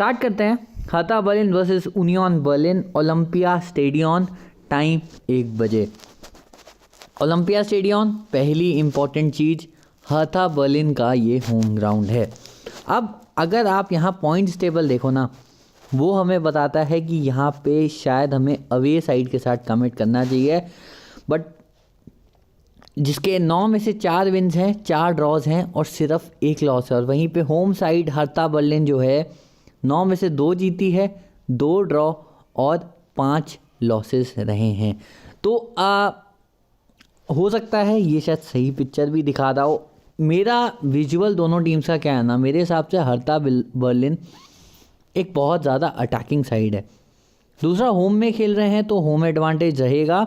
Start करते हैं। Hertha Berlin versus union Berlin, Olympia stadium, time 1 बजे। ओलंपिया स्टेडियम, पहली इम्पॉर्टेंट चीज़, हर्था बर्लिन का ये होम ग्राउंड है। अब अगर आप यहाँ पॉइंट्स टेबल देखो ना, वो हमें बताता है कि यहाँ पे शायद हमें अवे साइड के साथ कमिट करना चाहिए, बट जिसके 9 में से 4 विन्स हैं, 4 ड्रॉज हैं और सिर्फ 1 लॉस है। और वहीं पे होम साइड हर्था बर्लिन जो है 9 में से 2 जीती है, 2 ड्रॉ और 5 लॉसेस रहे हैं। तो हो सकता है ये शायद सही पिक्चर भी दिखा रहा हो। मेरा विजुअल दोनों टीम्स का क्या है ना, मेरे हिसाब से हर्था बर्लिन एक बहुत ज़्यादा अटैकिंग साइड है। दूसरा, होम में खेल रहे हैं तो होम एडवांटेज रहेगा,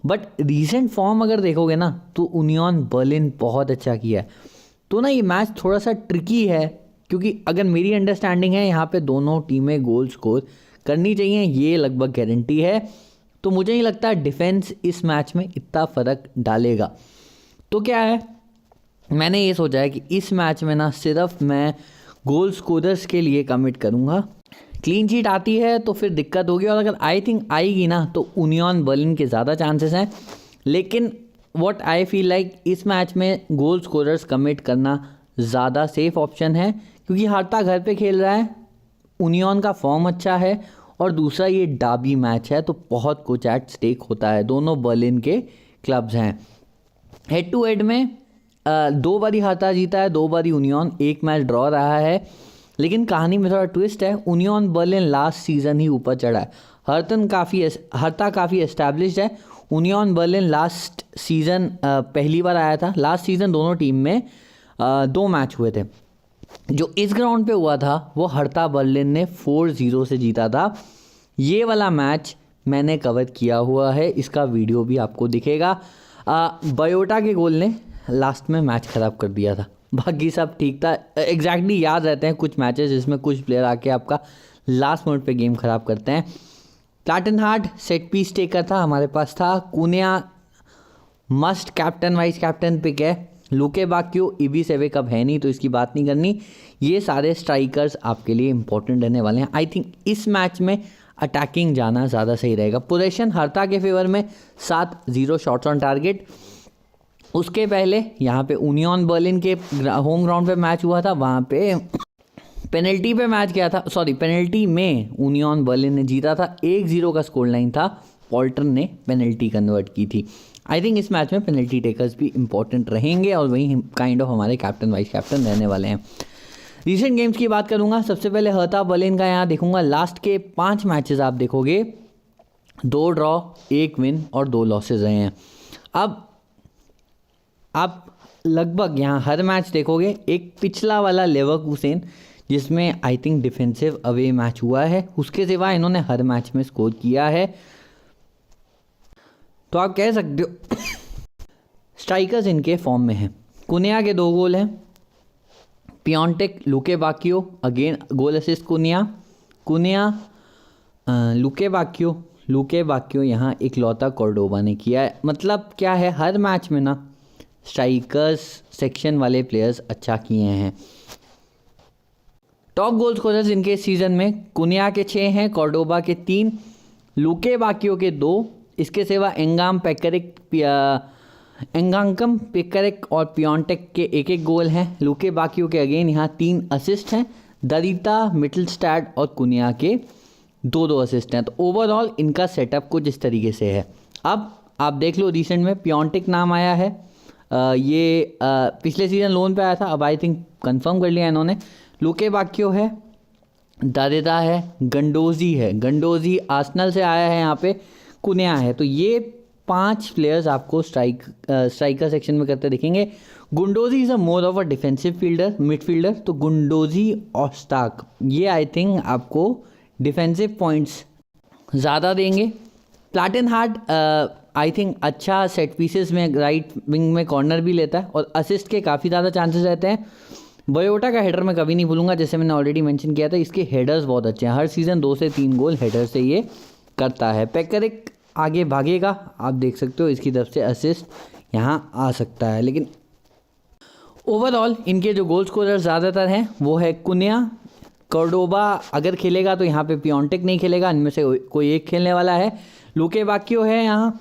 बट रीसेंट फॉर्म अगर देखोगे ना तो यूनियन बर्लिन बहुत अच्छा किया है। तो ना ये मैच थोड़ा सा ट्रिकी है, क्योंकि अगर मेरी अंडरस्टैंडिंग है यहाँ पे दोनों टीमें गोल स्कोर करनी चाहिए, ये लगभग गारंटी है। तो मुझे नहीं लगता डिफेंस इस मैच में इतना फ़र्क डालेगा। तो क्या है, मैंने ये सोचा है कि इस मैच में ना सिर्फ मैं गोल स्कोरर्स के लिए कमिट करूँगा। क्लीन शीट आती है तो फिर दिक्कत होगी, और अगर आई थिंक आएगी ना तो यूनियन बर्लिन के ज़्यादा चांसेस हैं। लेकिन व्हाट आई फील लाइक इस मैच में गोल स्कोरर्स कमिट करना ज़्यादा सेफ ऑप्शन है, क्योंकि हर्था घर पे खेल रहा है, यूनियन का फॉर्म अच्छा है, और दूसरा ये डार्बी मैच है तो बहुत कुछ एट स्टेक होता है। दोनों बर्लिन के क्लब्स हैं। हेड टू हेड में 2 बारी हर्था जीता है, 2 बारी यूनियन, 1 मैच ड्रॉ रहा है। लेकिन कहानी में थोड़ा ट्विस्ट है, यूनियन बर्लिन लास्ट सीज़न ही ऊपर चढ़ा है। हर्था काफ़ी एस्टैब्लिश्ड है। यूनियन बर्लिन लास्ट सीज़न पहली बार आया था। लास्ट सीज़न दोनों टीम में 2 मैच हुए थे। जो इस ग्राउंड पे हुआ था वो हर्था बर्लिन ने 4-0 से जीता था। ये वाला मैच मैंने कवर किया हुआ है, इसका वीडियो भी आपको दिखेगा। बयोटा के गोल ने लास्ट में मैच ख़राब कर दिया था, बाकी सब ठीक था। एग्जैक्टली याद रहते हैं कुछ मैचेस जिसमें कुछ प्लेयर आके आपका लास्ट मिनट पे गेम ख़राब करते हैं। क्लाटनहार्ड सेट पीस टेकर था, हमारे पास था। कुनिया must captain vice captain pick है। लुके बाकियो, इबीसेविक अब है नहीं तो इसकी बात नहीं करनी। ये सारे स्ट्राइकर्स आपके लिए इंपॉर्टेंट रहने वाले हैं। आई थिंक इस मैच में अटैकिंग जाना ज़्यादा सही रहेगा। पोजीशन हर्था के फेवर में 7-0 शॉट्स ऑन टारगेट। उसके पहले यहाँ पे यूनियन बर्लिन के होम ग्राउंड पे मैच हुआ था, वहाँ पे पेनल्टी पे मैच किया था, पेनल्टी में यूनियन बर्लिन ने जीता था। 1-0 का स्कोर लाइन था, पॉल्टन ने पेनल्टी कन्वर्ट की थी। आई थिंक इस मैच में पेनल्टी टेकर्स भी इंपॉर्टेंट रहेंगे और वही काइंड ऑफ हमारे कैप्टन वाइस कैप्टन रहने वाले हैं। रिसेंट गेम्स की बात करूँगा। सबसे पहले हर्था बर्लिन का यहाँ देखूँगा। लास्ट के 5 मैचेस आप देखोगे 2 ड्रॉ, 1 विन और 2 लॉसेज रहे हैं। अब आप लगभग यहाँ हर मैच देखोगे, एक पिछला वाला लेवरकुसेन जिसमें I think defensive away match हुआ है, उसके सिवा इन्होंने हर मैच में स्कोर किया है। तो आप कह सकते हो स्ट्राइकर्स इनके फॉर्म में हैं। कुनिया के 2 गोल हैं, पियोंटेक, लुके बाकियो, अगेन गोल असिस्ट कुनिया लुके बाकियो यहाँ इकलौता कॉर्डोबा ने किया है। मतलब क्या है, हर मैच में ना स्ट्राइकर्स सेक्शन वाले प्लेयर्स अच्छा किए हैं। टॉप गोल स्कोरर्स इनके सीज़न में कुनिया के 6 हैं, कॉर्डोबा के 3, लुके बाकियो के 2, इसके सिवा एंगांकम पेकरेक और पियोंटेक के 1-1 गोल हैं। लुके बाकियो के अगेन यहाँ 3 असिस्ट हैं। दरिता, मिटलस्टैड और कुनिया के 2-2 असिस्ट हैं। तो ओवरऑल इनका सेटअप कुछ इस तरीके से है। अब आप देख लो, रिसेंट में पियोंटेक नाम आया है, ये पिछले सीज़न लोन पे आया था, अब आई थिंक कंफर्म कर लिया इन्होंने। लुके बाकियो है, दादेदा है, गंडोजी आर्सेनल से आया है, यहाँ पे कुनिया है। तो ये 5 प्लेयर्स आपको स्ट्राइकर सेक्शन में करते दिखेंगे। Gundogan is a more of a defensive midfielder, तो गुंडोजी और स्टार्क ये आई थिंक आपको डिफेंसिव पॉइंट्स ज़्यादा देंगे। क्लाटनहार्ड आई थिंक अच्छा सेट पीसेस में राइट विंग में कॉर्नर भी लेता है और असिस्ट के काफ़ी ज़्यादा चांसेस रहते हैं। बयोटा का हेडर मैं कभी नहीं भूलूंगा, जैसे मैंने ऑलरेडी मेंशन किया था, इसके हेडर्स बहुत अच्छे हैं। हर सीज़न 2 से 3 गोल हेडर से ये करता है। पेकरेक आगे भागेगा, आप देख सकते हो, इसकी तरफ से असिस्ट यहाँ आ सकता है। लेकिन ओवरऑल इनके जो गोल स्कोरर ज़्यादातर हैं वो है कुनिया, कॉर्डोबा अगर खेलेगा तो यहाँ पे पियोंटेक नहीं खेलेगा, इनमें से कोई एक खेलने वाला है। लुके बाकियो है यहाँ,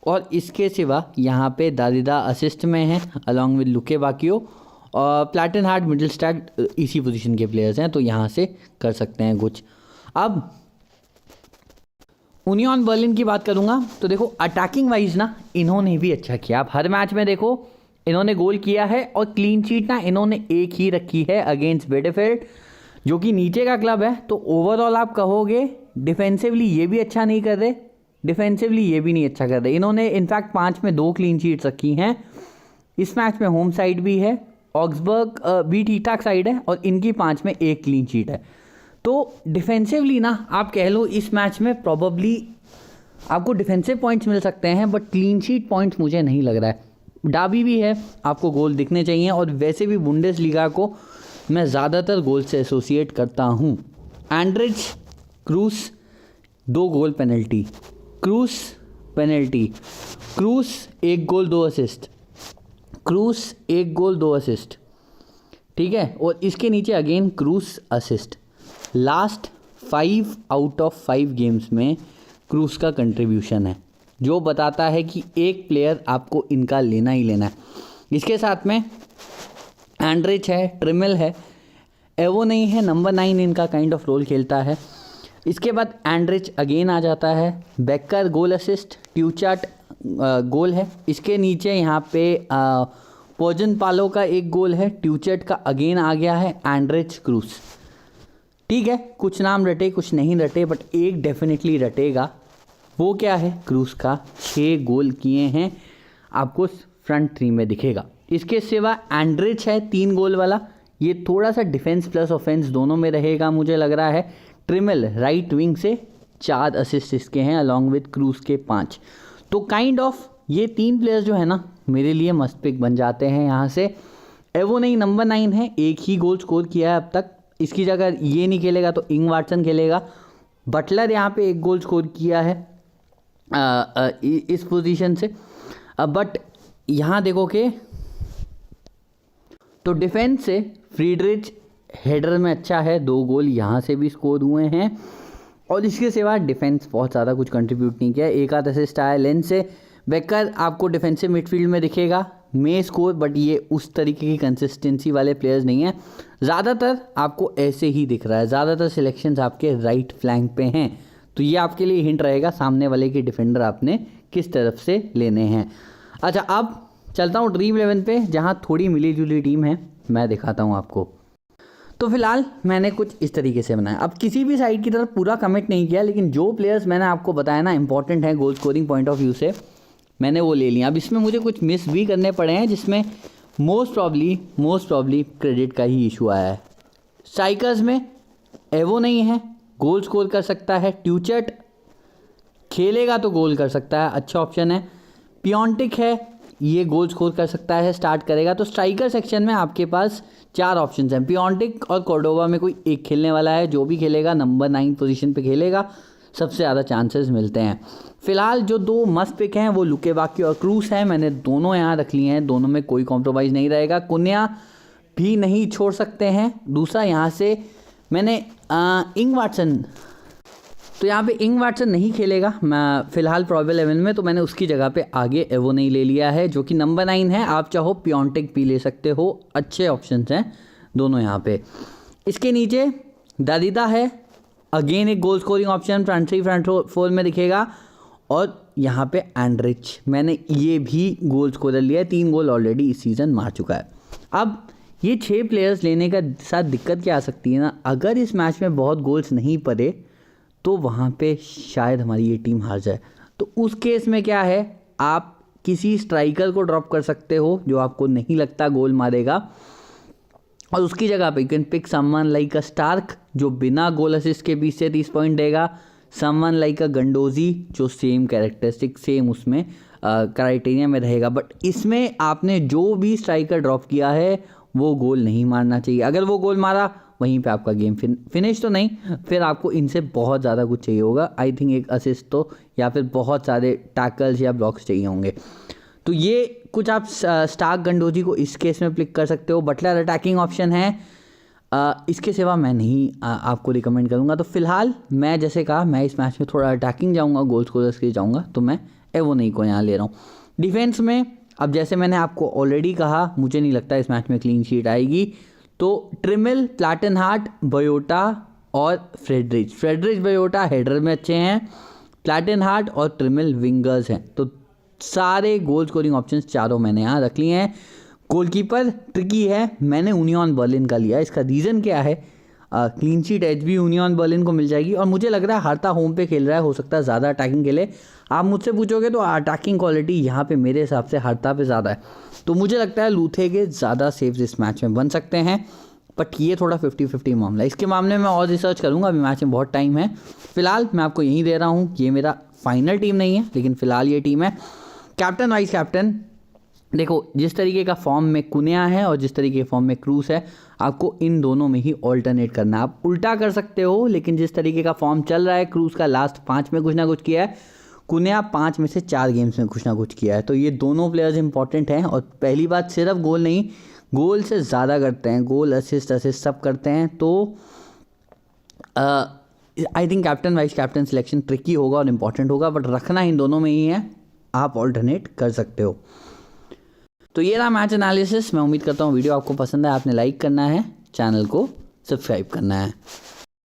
और इसके सिवा यहाँ पे दादिदा असिस्ट में है अलॉन्ग विद लुके बाकियो, और प्लैटन हार्ट मिडिल स्टैक इसी पोजीशन के प्लेयर्स हैं, तो यहाँ से कर सकते हैं कुछ। अब यूनियन बर्लिन की बात करूँगा तो देखो अटैकिंग वाइज ना इन्होंने भी अच्छा किया। आप हर मैच में देखो इन्होंने गोल किया है, और क्लीन शीट ना इन्होंने एक ही रखी है अगेंस्ट बेडेफील्ड, जो कि नीचे का क्लब है। तो ओवरऑल आप कहोगे डिफेंसिवली ये भी अच्छा नहीं कर रहे, डिफेंसिवली ये भी नहीं अच्छा कर रहे। इन्होंने इनफैक्ट 5 में 2 क्लीन शीट्स रखी हैं। इस मैच में होम साइड भी है, ऑक्सबर्ग भी ठीक ठाक साइड है, और इनकी 5 में 1 क्लीन शीट है। तो डिफेंसिवली ना आप कह लो इस मैच में प्रॉबली आपको डिफेंसिव पॉइंट्स मिल सकते हैं, बट क्लीन शीट पॉइंट्स मुझे नहीं लग रहा है। डाबी भी है, आपको गोल दिखने चाहिए, और वैसे भी बुंडेसलीगा को मैं ज़्यादातर गोल से एसोसिएट करता हूँ। एंड्रिच क्रूस 2 गोल पेनल्टी, क्रूस पेनल्टी, क्रूस 1 गोल 2 असिस्ट, क्रूस 1 गोल 2 असिस्ट, ठीक है। और इसके नीचे अगेन क्रूस assist. Last 5 out of 5 games में क्रूस का कंट्रीब्यूशन है, जो बताता है कि एक प्लेयर आपको इनका लेना ही लेना है। इसके साथ में एंड्रिच है, ट्रिमिल है, एवो नहीं है, नंबर 9 इनका काइंड ऑफ रोल खेलता है। इसके बाद एंड्रिच अगेन आ जाता है, बेकर गोल असिस्ट, ट्यूचाट गोल है। इसके नीचे यहाँ पे पोजन पालो का 1 गोल है, ट्यूचट का अगेन आ गया है, एंड्रिच क्रूस। ठीक है, कुछ नाम रटे कुछ नहीं रटे, बट एक डेफिनेटली रटेगा। वो क्या है? क्रूस का 6 गोल किए हैं, आपको फ्रंट 3 में दिखेगा। इसके सिवा एंड्रिच है 3 गोल वाला, ये थोड़ा सा डिफेंस प्लस ऑफेंस दोनों में रहेगा मुझे लग रहा है। ट्रिमिल राइट विंग से 4 असिस्ट इसके हैं अलॉन्ग विद क्रूस के 5। तो काइंड ऑफ ये 3 प्लेयर्स जो है ना मेरे लिए मस्ट पिक बन जाते हैं यहाँ से। एवो नहीं नंबर 9 है, 1 ही गोल स्कोर किया है अब तक। इसकी जगह ये नहीं खेलेगा तो इंग वाटसन खेलेगा। बटलर यहाँ पे 1 गोल स्कोर किया है इस पोजीशन से। बट यहाँ देखो कि तो डिफेंस से फ्रीडरिच हेडर में अच्छा है, 2 गोल यहाँ से भी स्कोर हुए हैं। और इसके सिवा डिफेंस बहुत ज़्यादा कुछ कंट्रीब्यूट नहीं किया, 1 आध असिस्ट आया लेंस से। बेकर आपको डिफेंसिव मिडफील्ड में दिखेगा, मे स्कोर, बट ये उस तरीके की कंसिस्टेंसी वाले प्लेयर्स नहीं हैं। ज़्यादातर आपको ऐसे ही दिख रहा है, ज़्यादातर सिलेक्शंस आपके राइट फ्लैंक पे हैं। तो ये आपके लिए हिंट रहेगा सामने वाले के डिफेंडर आपने किस तरफ से लेने हैं। अच्छा, अब चलता हूँ ड्रीम 11 पे, जहाँ थोड़ी मिली जुली टीम है, मैं दिखाता हूँ आपको। तो फिलहाल मैंने कुछ इस तरीके से बनाया। अब किसी भी साइड की तरफ पूरा कमिट नहीं किया, लेकिन जो प्लेयर्स मैंने आपको बताया ना इंपॉर्टेंट है goal scoring point of view से, मैंने वो ले लिया। अब इसमें मुझे कुछ मिस भी करने पड़े हैं, जिसमें मोस्ट प्रॉब्ली क्रेडिट का ही इशू आया है। स्ट्राइकर्स में एवो नहीं है, गोल स्कोर कर सकता है। ट्यूचट खेलेगा तो गोल कर सकता है, अच्छा ऑप्शन है। पियोंटिक है, ये गोल स्कोर कर सकता है, स्टार्ट करेगा। तो स्ट्राइकर सेक्शन में आपके पास 4 ऑप्शंस हैं। पियोंटिक और कॉर्डोबा में कोई एक खेलने वाला है, जो भी खेलेगा नंबर 9 पोजीशन पे खेलेगा, सबसे ज़्यादा चांसेस मिलते हैं। फिलहाल जो 2 मस्त पिक हैं वो लुके बाकियो और क्रूस हैं, मैंने दोनों यहाँ रख लिए हैं, दोनों में कोई कॉम्प्रोमाइज़ नहीं रहेगा। कुन्या भी नहीं छोड़ सकते हैं। दूसरा यहाँ से मैंने इंग वाटसन, तो यहाँ पे इंग वाटसन नहीं खेलेगा मैं फिलहाल प्रोबेबल 11 में, तो मैंने उसकी जगह पे आगे एवो नहीं ले लिया है, जो कि नंबर 9 है। आप चाहो पियोंटिक भी ले सकते हो, अच्छे ऑप्शंस हैं दोनों यहाँ पे। इसके नीचे दादिदा है, अगेन एक goal scoring option front 3 front 4 में दिखेगा। और यहाँ पे एंड्रिच, मैंने ये भी गोल स्कोरर लिया है, 3 गोल ऑलरेडी इस सीज़न मार चुका है। अब ये 6 प्लेयर्स लेने का साथ दिक्कत क्या आ सकती है ना, अगर इस मैच में बहुत गोल्स नहीं पड़े तो वहाँ पे शायद हमारी ये टीम हार जाए। तो उस केस में क्या है, आप किसी स्ट्राइकर को ड्रॉप कर सकते हो जो आपको नहीं लगता गोल मारेगा, और उसकी जगह पे you can pick someone like a Stark, जो बिना गोल असिस्ट के 20 से 30 पॉइंट देगा। समवन लाइक अ गंडोजी, जो सेम कैरेक्टरिस्टिक सेम उसमें क्राइटेरिया में रहेगा। बट इसमें आपने जो भी स्ट्राइकर ड्रॉप किया है वो गोल नहीं मारना चाहिए। अगर वो गोल मारा वहीं पे आपका गेम फिनिश तो नहीं, फिर आपको इनसे बहुत ज़्यादा कुछ चाहिए होगा। आई थिंक एक असिस्ट तो, या फिर बहुत सारे टैकल्स या ब्लॉक्स चाहिए होंगे। तो ये कुछ आप स्टार्क गंडोजी को इस केस में पिक कर सकते हो। बटलर अटैकिंग ऑप्शन है, इसके सिवा मैं नहीं आपको रिकमेंड करूँगा। तो फिलहाल मैं जैसे कहा, मैं इस मैच में थोड़ा अटैकिंग जाऊँगा, गोल स्कोरर्स के लिए जाऊँगा, तो मैं एवोनी को यहाँ ले रहा हूँ। डिफेंस में अब जैसे मैंने आपको ऑलरेडी कहा, मुझे नहीं लगता इस मैच में क्लीन शीट आएगी, तो ट्रिमिल, प्लैटनहार्ट, बयोटा और फ्रेडरिच बयोटा हेडर में अच्छे हैं, प्लैटनहार्ट और ट्रिमिल विंगर्स हैं। तो सारे गोल स्कोरिंग ऑप्शंस चारों मैंने यहाँ रख लिए हैं। गोलकीपर ट्रिकी है, मैंने यूनियन बर्लिन का लिया। इसका रीज़न क्या है, क्लीन शीट एज भी यूनियन बर्लिन को मिल जाएगी और मुझे लग रहा है हर्ता होम पे खेल रहा है, हो सकता है ज़्यादा अटैकिंग खेले। आप मुझसे पूछोगे तो अटैकिंग क्वालिटी यहाँ पे मेरे हिसाब से हर्ता पे ज़्यादा है, तो मुझे लगता है लूथे के ज़्यादा सेव्स इस मैच में बन सकते हैं। बट ये थोड़ा 50-50 मामला है, इसके मामले में और रिसर्च करूँगा, अभी मैच में बहुत टाइम है। फिलहाल मैं आपको यहीं दे रहा हूँ, ये मेरा फाइनल टीम नहीं है, लेकिन फिलहाल ये टीम है। कैप्टन वाइस कैप्टन, देखो जिस तरीके का फॉर्म में कुनिया है और जिस तरीके के फॉर्म में क्रूस है, आपको इन दोनों में ही ऑल्टरनेट करना है। आप उल्टा कर सकते हो, लेकिन जिस तरीके का फॉर्म चल रहा है, क्रूस का लास्ट 5 में कुछ ना कुछ किया है, कुनिया 5 में से 4 गेम्स में कुछ ना कुछ किया है, तो ये दोनों प्लेयर्स इंपॉर्टेंट हैं। और पहली बात, सिर्फ गोल नहीं, गोल से ज़्यादा करते हैं, गोल असिस्ट सब करते हैं। तो I think captain vice captain selection tricky होगा और इम्पॉर्टेंट होगा, बट रखना इन दोनों में ही है, आप ऑल्टरनेट कर सकते हो। तो ये रहा मैच एनालिसिस। मैं उम्मीद करता हूँ वीडियो आपको पसंद है, आपने लाइक करना है, चैनल को सब्सक्राइब करना है।